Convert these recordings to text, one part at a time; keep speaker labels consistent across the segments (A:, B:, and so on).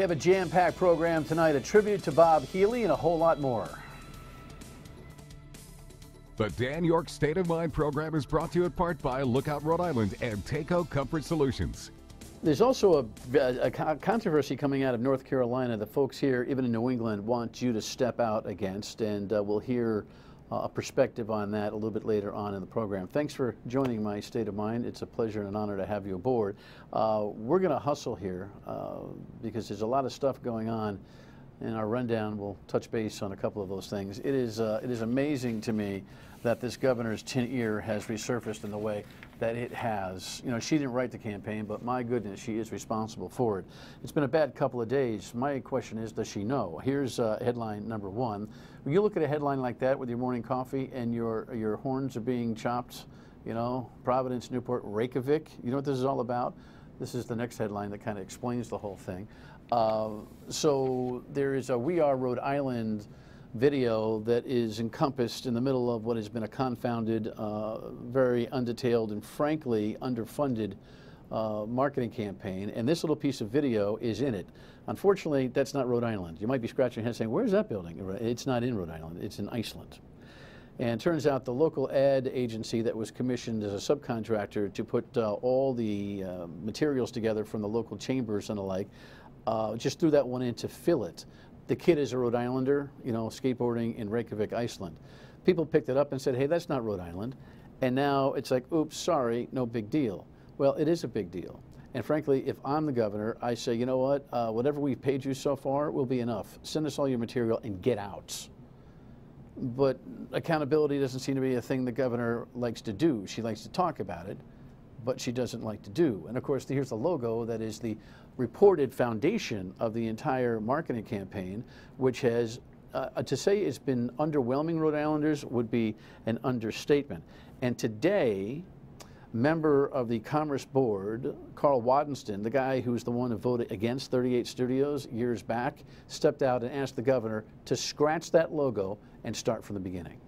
A: have a jam-packed program tonight, a tribute to Bob Healy and a whole lot more.
B: The Dan York State of Mind program is brought to you in part by Lookout Rhode Island and Taco Comfort Solutions.
A: There's also a controversy coming out of North Carolina that folks here, even in New England, want you to step out against, and we'll hear a perspective on that a little bit later on in the program. Thanks for joining my State of Mind. It's a pleasure and an honor to have you aboard. We're going to hustle here because there's a lot of stuff going on. In our rundown, we'll touch base on a couple of those things. It is amazing to me that this governor's tin ear has resurfaced in the way that it has. You know, she didn't write the campaign, but my goodness, she is responsible for it. It's been a bad couple of days. My question is, does she know? Here's headline number one. When you look at a headline like that with your morning coffee and your horns are being chopped, you know, Providence, Newport, Reykjavik, you know what this is all about? This is the next headline that kind of explains the whole thing. So there is a We Are Rhode Island video that is encompassed in the middle of what has been a confounded, very undetailed and frankly underfunded marketing campaign, and this little piece of video is in it. Unfortunately, that's not Rhode Island. You might be scratching your head saying, where's that building? It's not in Rhode Island, it's in Iceland. And it turns out the local ad agency that was commissioned as a subcontractor to put all the materials together from the local chambers and the like just threw that one in to fill it. The kid is a Rhode Islander, you know, skateboarding in Reykjavik, Iceland. People picked it up and said, hey, that's not Rhode Island. And now it's like, oops, sorry, no big deal. Well, it is a big deal. And frankly, if I'm the governor, I say, you know what, whatever we've paid you so far will be enough. Send us all your material and get out. But accountability doesn't seem to be a thing the governor likes to do. She likes to talk about it, but she doesn't like to do. And of course, here's the logo that is the reported foundation of the entire marketing campaign, which has, to say it's been underwhelming Rhode Islanders would be an understatement. And today, member of the Commerce Board, Carl Wadenston, the guy who's the one who voted against 38 Studios years back, stepped out and asked the governor to scratch that logo and start from the beginning.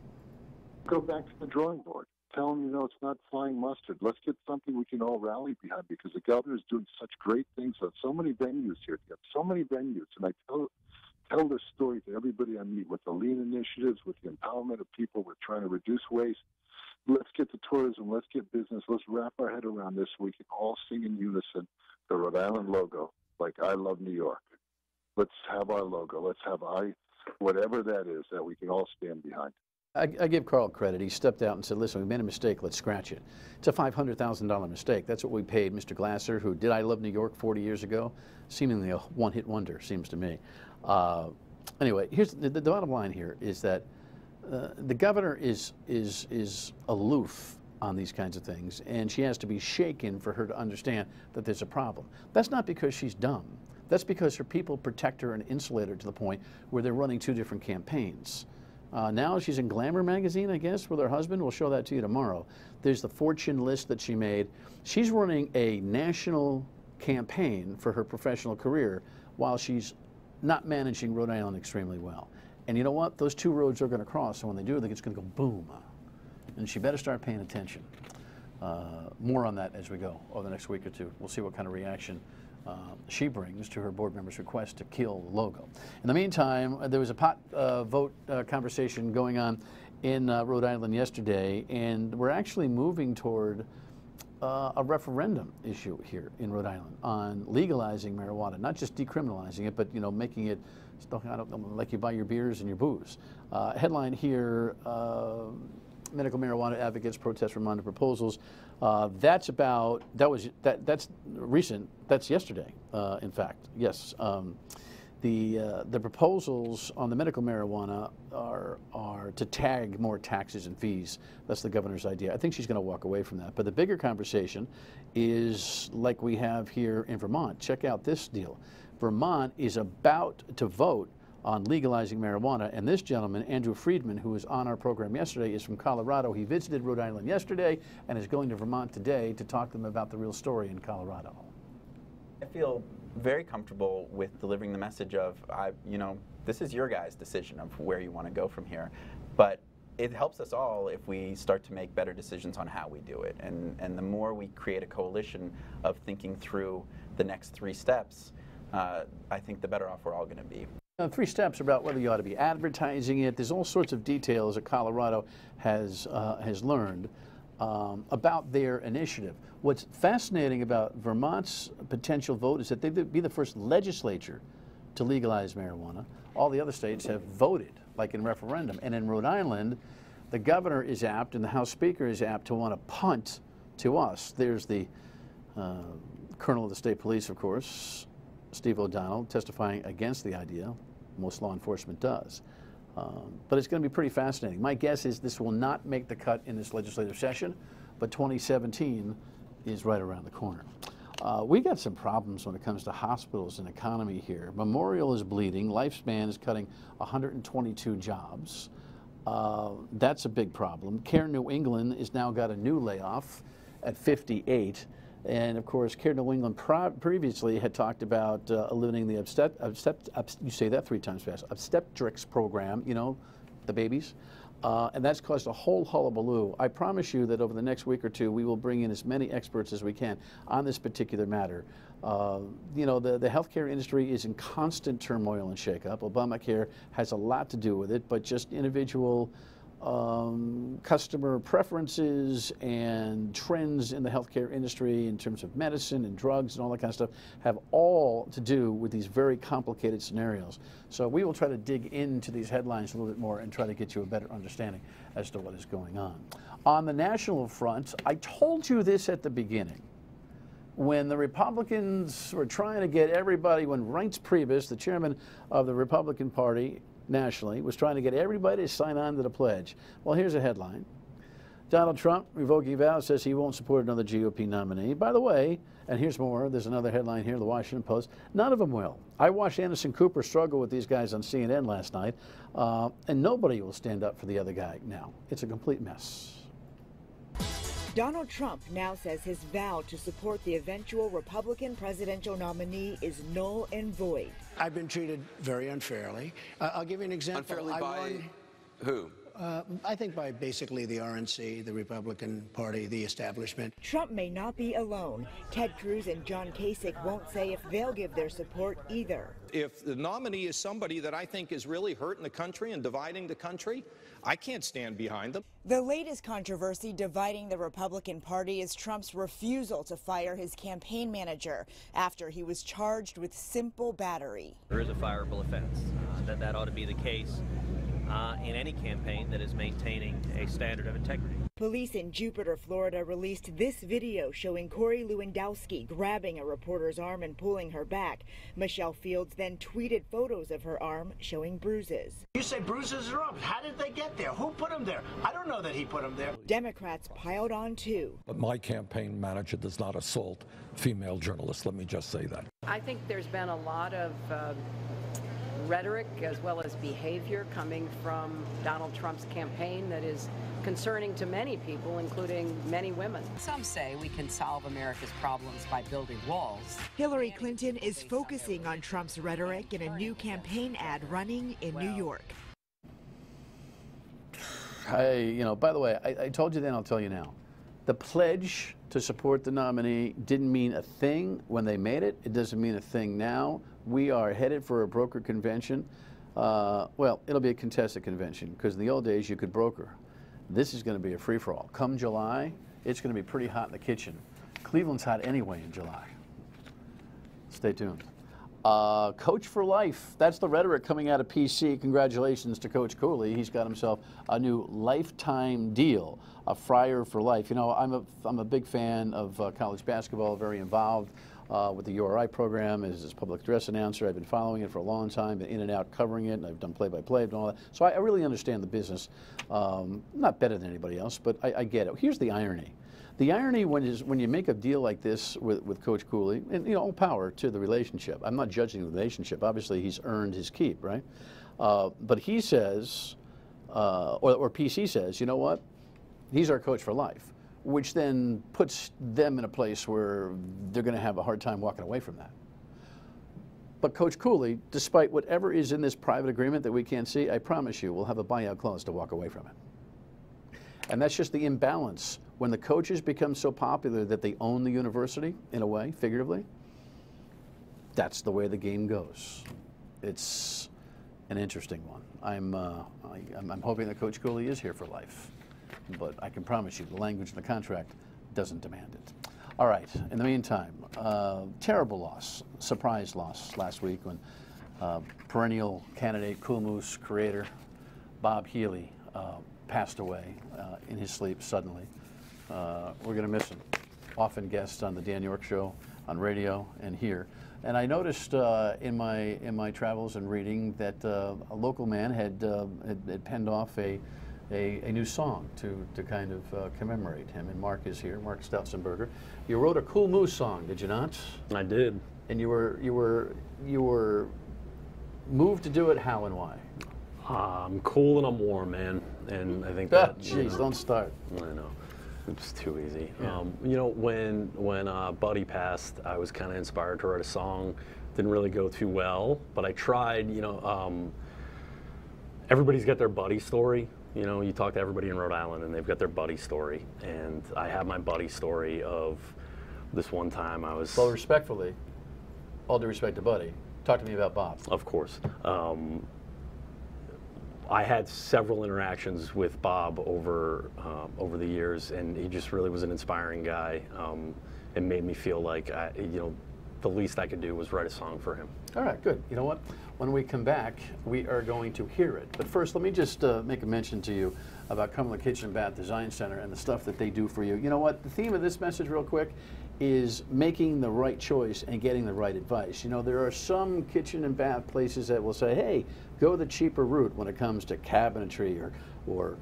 C: Go back to the drawing board. Tell them, you know, it's not flying mustard. Let's get something we can all rally behind, because the governor is doing such great things at so many venues here. You have so many venues, and I tell this story to everybody I meet with the lean initiatives, with the empowerment of people. We're trying to reduce waste. Let's get to tourism. Let's get business. Let's wrap our head around this so we can all sing in unison the Rhode Island logo, like I love New York. Let's have our logo. Let's have whatever that is that we can all stand behind.
A: I give Carl credit. He stepped out and said, listen, we made a mistake, let's scratch it. It's a $500,000 mistake. That's what we paid Mr. Glasser, who did I Love New York 40 years ago. Seemingly a one-hit wonder, seems to me. Anyway, here's the bottom line here is that the governor is aloof on these kinds of things, and she has to be shaken for her to understand that there's a problem. That's not because she's dumb. That's because her people protect her and insulate her to the point where they're running two different campaigns. Now she's in Glamour magazine, I guess, with her husband. We'll show that to you tomorrow. There's the fortune list that she made. She's running a national campaign for her professional career while she's not managing Rhode Island extremely well. And you know what? Those two roads are going to cross, and when they do, I think it's going to go boom. And she better start paying attention. More on that as we go over the next week or two. We'll see what kind of reaction she brings to her board members' request to kill the logo. In the meantime, there was a pot vote conversation going on in Rhode Island yesterday, and we're actually moving toward a referendum issue here in Rhode Island on legalizing marijuana, not just decriminalizing it, but you know, making it, I don't know, like you buy your beers and your booze. Headline here, medical marijuana advocates protest Vermont proposals. That's recent. That's yesterday, in fact. Yes. The proposals on the medical marijuana are to tag more taxes and fees. That's the governor's idea. I think she's going to walk away from that. But the bigger conversation is like we have here in Vermont. Check out this deal. Vermont is about to vote on legalizing marijuana, and this gentleman, Andrew Friedman, who was on our program yesterday, is from Colorado. He visited Rhode Island yesterday and is going to Vermont today to talk to them about the real story in Colorado.
D: I feel very comfortable with delivering the message of, you know, this is your guys' decision of where you want to go from here, but it helps us all if we start to make better decisions on how we do it. And the more we create a coalition of thinking through the next 3 steps, I think the better off we're all going to be.
A: 3 steps about whether you ought to be advertising it. There's all sorts of details that Colorado has learned about their initiative. What's fascinating about Vermont's potential vote is that they'd be the first legislature to legalize marijuana. All the other states have voted, like in referendum. And in Rhode Island, the governor is apt and the House Speaker is apt to want to punt to us. There's the Colonel of the State Police, of course, Steve O'Donnell, testifying against the idea. Most law enforcement does. But it's going to be pretty fascinating. My guess is this will not make the cut in this legislative session, but 2017 is right around the corner. We got some problems when it comes to hospitals and economy here. Memorial is bleeding. Lifespan is cutting 122 jobs. That's a big problem. Care New England has now got a new layoff at 58. And of course, Care New England previously had talked about eliminating the you say that 3 times fast, obstetrics program, you know, the babies. And that's caused a whole hullabaloo. I promise you that over the next week or 2, we will bring in as many experts as we can on this particular matter. You know, the healthcare industry is in constant turmoil and shakeup. Obamacare has a lot to do with it, but just individual customer preferences and trends in the healthcare industry in terms of medicine and drugs and all that kind of stuff have all to do with these very complicated scenarios. So we will try to dig into these headlines a little bit more and try to get you a better understanding as to what is going on. On the national front, I told you this at the beginning. When the Republicans were trying to get everybody, when Reince Priebus, the chairman of the Republican Party, nationally, was trying to get everybody to sign on to the pledge. Well, here's a headline. Donald Trump, revoking vows, says he won't support another GOP nominee. By the way, and here's more, there's another headline here, the Washington Post, none of them will. I watched Anderson Cooper struggle with these guys on CNN last night, and nobody will stand up for the other guy now. It's a complete mess.
E: Donald Trump now says his vow to support the eventual Republican presidential nominee is null and void.
F: I've been treated very unfairly. I'll give you an example.
G: Unfairly by who?
F: I think by basically the RNC, the Republican Party, the establishment.
E: Trump may not be alone. Ted Cruz and John Kasich won't say if they'll give their support either.
H: If the nominee is somebody that I think is really hurting the country and dividing the country, I can't stand behind them.
E: The latest controversy dividing the Republican Party is Trump's refusal to fire his campaign manager after he was charged with simple battery.
I: There is a fireable offense. That ought to be the case in any campaign that is maintaining a standard of integrity.
E: Police in Jupiter, Florida released this video showing Corey Lewandowski grabbing a reporter's arm and pulling her back. Michelle Fields then tweeted photos of her arm showing bruises.
J: You say bruises are up. How did they get there? Who put them there? I don't know that he put them there.
E: Democrats piled on too.
K: But my campaign manager does not assault female journalists. Let me just say that.
L: I think there's been a lot of rhetoric as well as behavior coming from Donald Trump's campaign that is concerning to many people, including many women. Some say we can solve America's problems by building walls.
E: Hillary Clinton is focusing on Trump's rhetoric in a new campaign ad running in New York.
A: By the way, I told you then, I'll tell you now. The pledge to support the nominee didn't mean a thing when they made it. It doesn't mean a thing now. We are headed for a broker convention. Well, it'll be a contested convention because in the old days you could broker. This is going to be a free-for-all. Come July, it's going to be pretty hot in the kitchen. Cleveland's hot anyway in July. Stay tuned. Coach for life. That's the rhetoric coming out of PC. Congratulations to Coach Cooley. He's got himself a new lifetime deal, a Friar for life. You know, I'm a big fan of college basketball, very involved with the URI program as his public address announcer. I've been following it for a long time, been in and out covering it, and I've done play-by-play and all that. So I really understand the business. Not better than anybody else, but I get it. Here's the irony. The irony when you make a deal like this with Coach Cooley, and all power to the relationship. I'm not judging the relationship. Obviously, he's earned his keep, right? But he says, or PC says, you know what? He's our coach for life, which then puts them in a place where they're going to have a hard time walking away from that. But Coach Cooley, despite whatever is in this private agreement that we can't see, I promise you, will have a buyout clause to walk away from it. And that's just the imbalance. When the coaches become so popular that they own the university, in a way, figuratively, that's the way the game goes. It's an interesting one. I'm hoping that Coach Cooley is here for life, but I can promise you the language in the contract doesn't demand it. All right, in the meantime, terrible loss, surprise loss last week when perennial candidate, Cool Moose creator, Bob Healy passed away in his sleep suddenly. We're going to miss him. Often guest on the Dan York Show, on radio and here. And I noticed in my travels and reading that a local man had penned off a new song to kind of commemorate him. And Mark is here, Mark Stoutzenberger. You wrote a Cool Moose song, did you not?
M: I did.
A: And you were moved to do it. How and why?
M: I'm cool and I'm warm, man. And I think
A: that. Jeez, don't start.
M: I know. It's too easy.
A: Yeah.
M: You know, when Buddy passed, I was kind of inspired to write a song. Didn't really go too well, but I tried. You know, everybody's got their Buddy story. You know, you talk to everybody in Rhode Island, and they've got their Buddy story. And I have my Buddy story of this one time I was.
A: Well, respectfully, all due respect to Buddy, talk to me about Bob.
M: Of course. I had several interactions with Bob over the years, and he just really was an inspiring guy. It made me feel like, you know, the least I could do was write a song for him.
A: All right, good. You know what? When we come back, we are going to hear it. But first, let me just make a mention to you about Cumberland Kitchen and Bath Design Center and the stuff that they do for you. You know what? The theme of this message, real quick, is making the right choice and getting the right advice. You know, there are some kitchen and bath places that will say, hey, go the cheaper route when it comes to cabinetry or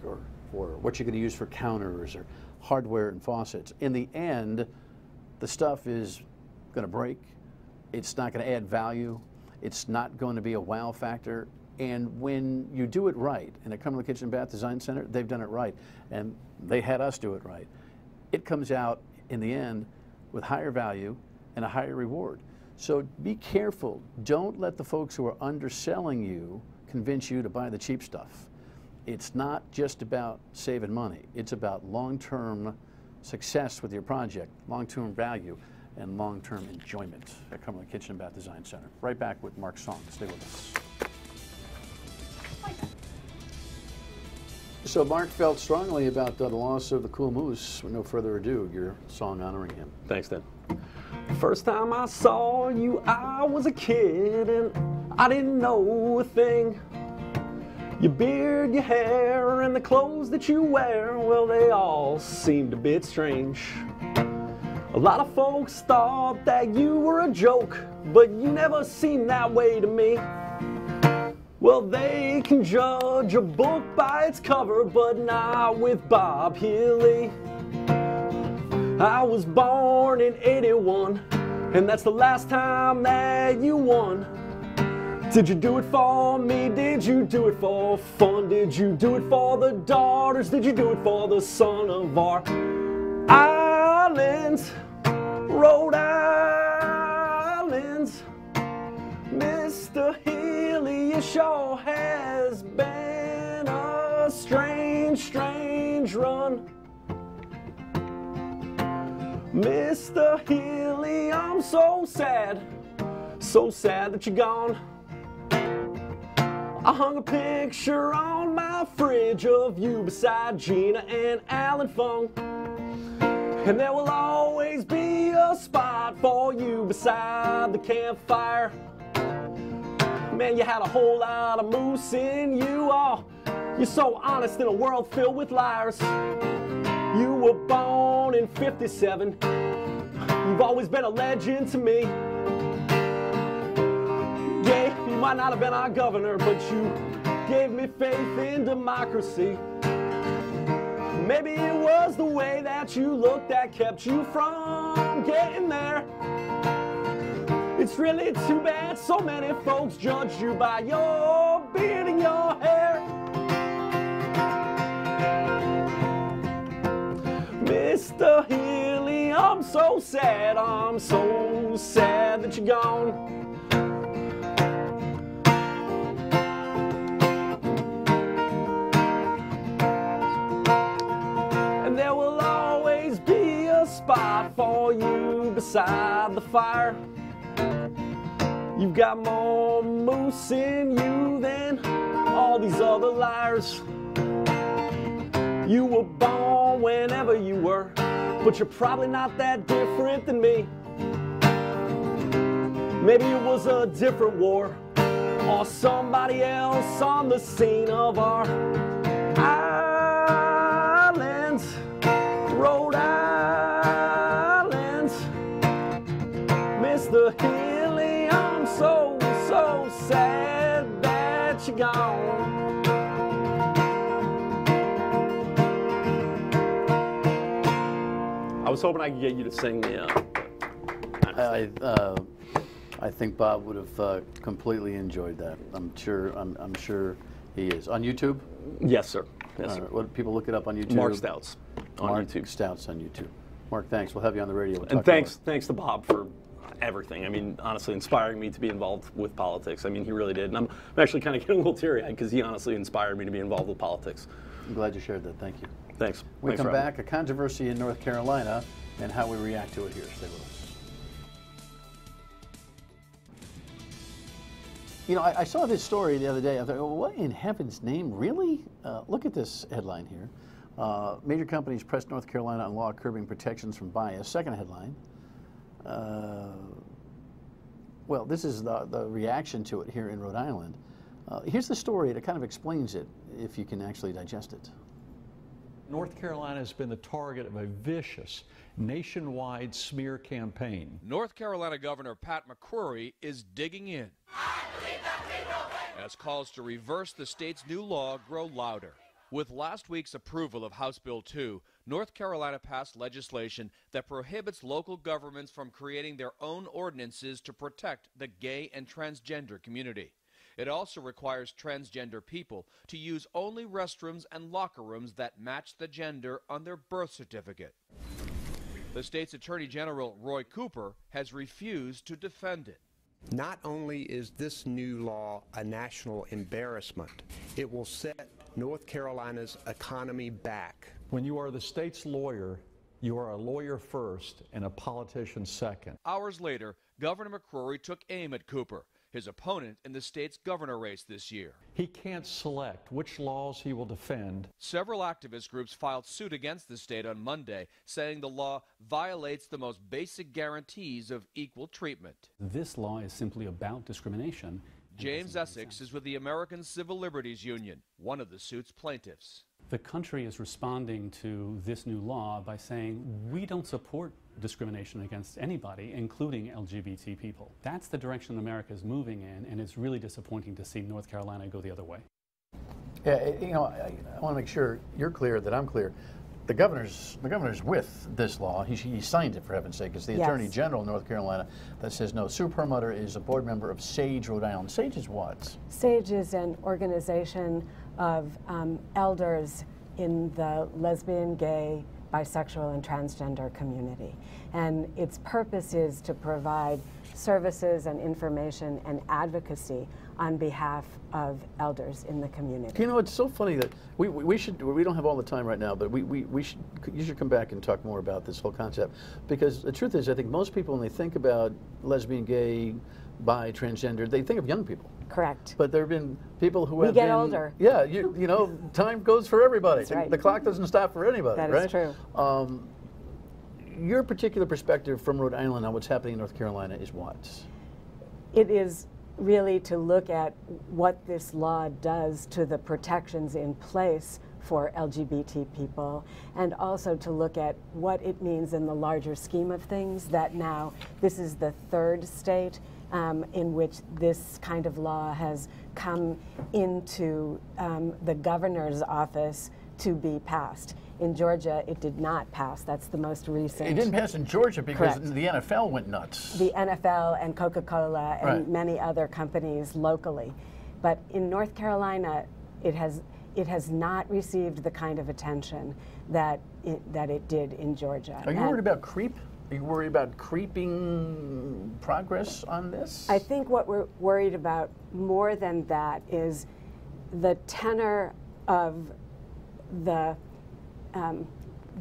A: what you're going to use for counters or hardware and faucets. In the end, the stuff is going to break. It's not going to add value. It's not going to be a wow factor. And when you do it right, in a Cumberland Kitchen and Bath Design Center, they've done it right. And they had us do it right. It comes out, in the end, with higher value and a higher reward. So be careful. Don't let the folks who are underselling you convince you to buy the cheap stuff. It's not just about saving money. It's about long-term success with your project, long-term value, and long-term enjoyment at Cumberland Kitchen and Bath Design Center. Right back with Mark's song. Stay with us. So Mark felt strongly about the loss of the Cool Moose. With no further ado, your song honoring him.
M: Thanks, Dan. First time I saw you, I was a kid and I didn't know a thing. Your beard, your hair, and the clothes that you wear, well, they all seemed a bit strange. A lot of folks thought that you were a joke, but you never seemed that way to me. Well, they can judge a book by its cover, but not with Bob Healy. I was born in '81, and that's the last time that you won. Did you do it for me? Did you do it for fun? Did you do it for the daughters? Did you do it for the son of our islands, Rhode Island's? Mr. Healy, it sure has been a strange, strange run. Mr. Healy, I'm so sad that you're gone. I hung a picture on my fridge of you beside Gina and Alan Fung. And there will always be a spot for you beside the campfire. Man, you had a whole lot of moose in you. Oh, you're so honest in a world filled with liars. You were born in '57. You've always been a legend to me. Yeah, you might not have been our governor, but you gave me faith in democracy. Maybe it was the way that you looked that kept you from getting there. It's really too bad so many folks judged you by your beard and your hair. Mr. Healy, I'm so sad that you're gone. And there will always be a spot for you beside the fire. You've got more moose in you than all these other liars. You were born whenever you were, but you're probably not that different than me. Maybe it was a different war, or somebody else on the scene of our islands, Rhode Island. Mr. Healy, I'm so sad that you're gone. I was hoping I could get you to sing the
A: I think Bob would have completely enjoyed that. I'm sure he is. On YouTube?
M: Yes, sir. Yes, sir.
A: What people look it up on YouTube?
M: Mark Stouts on YouTube.
A: Stouts on YouTube. Mark, thanks. We'll have you on the radio. We'll
M: and thanks to Bob for everything. I mean, honestly, inspiring me to be involved with politics. I mean, he really did. And I'm actually kind of getting a little teary-eyed because he honestly inspired me to be involved with politics.
A: I'm glad you shared that. Thank you.
M: Thanks.
A: We come back, a controversy in North Carolina and how we react to it here. Stay with us. You know, I saw this story the other day. I thought, well, what in heaven's name, really? Look at this headline here. Major companies press North Carolina on law curbing protections from bias. Second headline. Well, this is the reaction to it here in Rhode Island. Here's the story that kind of explains it, if you can actually digest it.
N: North Carolina has been the target of a vicious nationwide smear campaign.
O: North Carolina Governor Pat McCrory is digging in as calls to reverse the state's new law grow louder. With last week's approval of House Bill 2, North Carolina passed legislation that prohibits local governments from creating their own ordinances to protect the gay and transgender community. It also requires transgender people to use only restrooms and locker rooms that match the gender on their birth certificate. The state's Attorney General, Roy Cooper, has refused to defend it.
P: Not only is this new law a national embarrassment, it will set North Carolina's economy back.
N: When you are the state's lawyer, you are a lawyer first and a politician second.
O: Hours later, Governor McCrory took aim at Cooper, his opponent in the state's governor race this year.
N: He can't select which laws he will defend.
O: Several activist groups filed suit against the state on Monday, saying the law violates the most basic guarantees of equal treatment.
Q: This law is simply about discrimination.
O: James Essex is with the American Civil Liberties Union, one of the suit's plaintiffs.
Q: The country is responding to this new law by saying we don't support discrimination against anybody, including LGBT people. That's the direction America is moving in, and it's really disappointing to see North Carolina go the other way.
A: Yeah, you know, I want to make sure you're clear, that I'm clear. The governor's with this law. He signed it, for heaven's sake. It's the Attorney General of North Carolina that says no. Sue Pearlmutter is a board member of SAGE, Rhode Island. SAGE is what?
R: SAGE is an organization of elders in the lesbian, gay, bisexual, and transgender community. And its purpose is to provide services and information and advocacy on behalf of elders in the community.
A: You know, it's so funny that we don't have all the time right now, but you should come back and talk more about this whole concept, because the truth is, I think most people, when they think about lesbian, gay, bi, transgender, they think of young people.
R: Correct.
A: But there have been people who
R: get older.
A: Yeah, you know, time goes for everybody.
R: That's right.
A: The clock doesn't stop for anybody.
R: That
A: right?
R: is true.
A: Your particular perspective from Rhode Island on what's happening in North Carolina is what?
R: It is really to look at what this law does to the protections in place for LGBT people, and also to look at what it means in the larger scheme of things, that now this is the third state in which this kind of law has come into the governor's office to be passed. In Georgia, it did not pass. That's the most recent.
A: It didn't pass in Georgia because
R: Correct.
A: the NFL went nuts.
R: The NFL and Coca-Cola and
A: Right.
R: many other companies locally. But in North Carolina, it has not received the kind of attention that it did in Georgia.
A: Are you worried about creep? Are you worried about creeping progress on this?
R: I think what we're worried about more than that is the tenor of the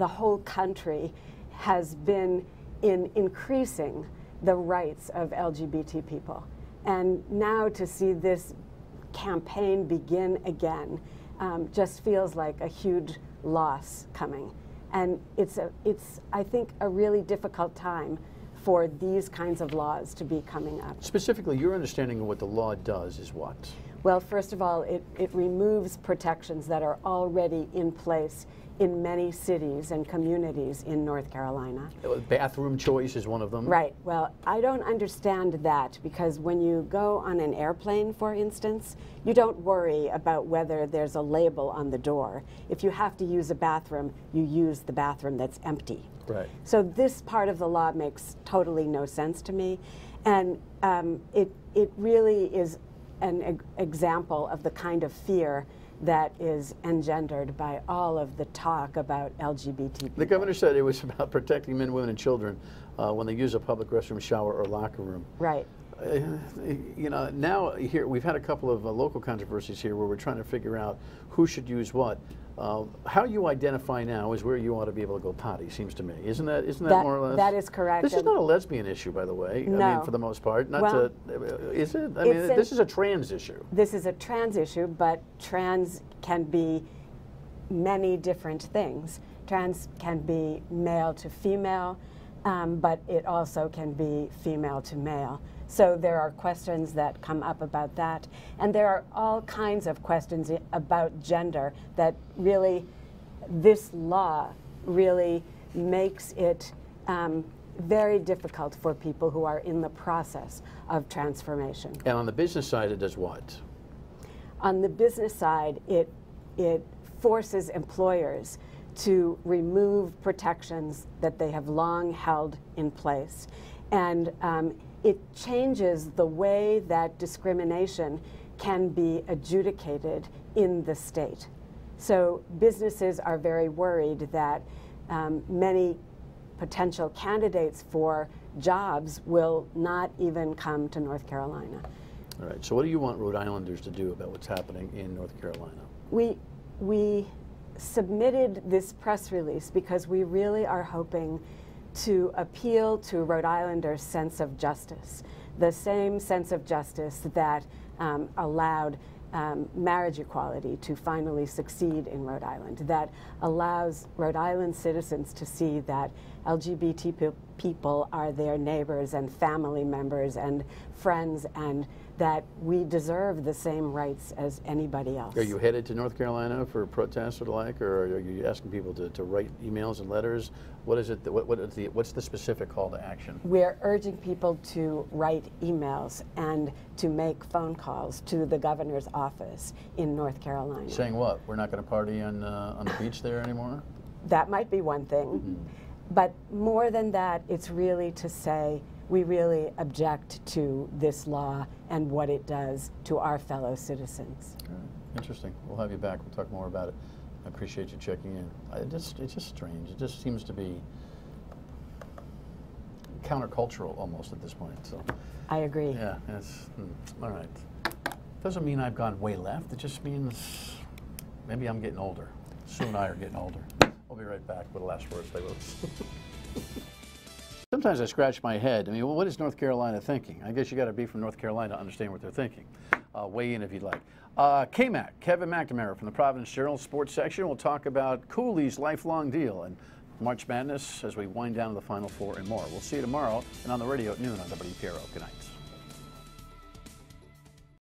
R: whole country has been in increasing the rights of LGBT people. And now to see this campaign begin again just feels like a huge loss coming. And it's, I think, a really difficult time for these kinds of laws to be coming up.
A: Specifically, your understanding of what the law does is what?
R: Well, first of all, it removes protections that are already in place in many cities and communities in North Carolina.
A: Bathroom choice is one of them.
R: Right. Well, I don't understand that, because when you go on an airplane, for instance, you don't worry about whether there's a label on the door. If you have to use a bathroom, you use the bathroom that's empty.
A: Right.
R: So this part of the law makes totally no sense to me, and it really is an example of the kind of fear that is engendered by all of the talk about LGBT people.
A: The governor said it was about protecting men, women, and children when they use a public restroom, shower, or locker room.
R: Right.
A: You know, now here we've had a couple of local controversies here where we're trying to figure out who should use what. How you identify now is where you ought to be able to go potty, seems to me. Isn't that more or less?
R: That is correct.
A: This is not a lesbian issue, by the way.
R: No.
A: I mean, for the most part. Not
R: well,
A: is it? I mean, this is a trans issue.
R: This is a trans issue, but trans can be many different things. Trans can be male to female, but it also can be female to male. So there are questions that come up about that. And there are all kinds of questions about gender that really, this law really makes it very difficult for people who are in the process of transformation.
A: And on the business side, it does what?
R: On the business side, it forces employers to remove protections that they have long held in place. And it changes the way that discrimination can be adjudicated in the state. So businesses are very worried that many potential candidates for jobs will not even come to North Carolina.
A: All right, so what do you want Rhode Islanders to do about what's happening in North Carolina?
R: We submitted this press release because we really are hoping to appeal to Rhode Islanders' sense of justice, the same sense of justice that allowed marriage equality to finally succeed in Rhode Island, that allows Rhode Island citizens to see that LGBT people are their neighbors and family members and friends, and that we deserve the same rights as anybody else.
A: Are you headed to North Carolina for protests or the like, or are you asking people to write emails and letters? What is it? What's the specific call to action?
R: We're urging people to write emails and to make phone calls to the governor's office in North Carolina.
A: Saying what? We're not going to party on the beach there anymore?
R: That might be one thing. Mm-hmm. But more than that, it's really to say we really object to this law and what it does to our fellow citizens.
A: Interesting. We'll have you back. We'll talk more about it. I appreciate you checking in. It's just strange. It just seems to be countercultural almost at this point. So
R: I agree.
A: Yeah, it's all right. Doesn't mean I've gone way left. It just means maybe I'm getting older. Sue and I are getting older. I'll be right back with the last words, folks. Sometimes I scratch my head. I mean, what is North Carolina thinking? I guess you got to be from North Carolina to understand what they're thinking. Weigh in if you'd like. K-Mac, Kevin McNamara from the Providence Journal Sports section will talk about Cooley's lifelong deal and March Madness as we wind down to the Final Four and more. We'll see you tomorrow and on the radio at noon on WPRO. Good night.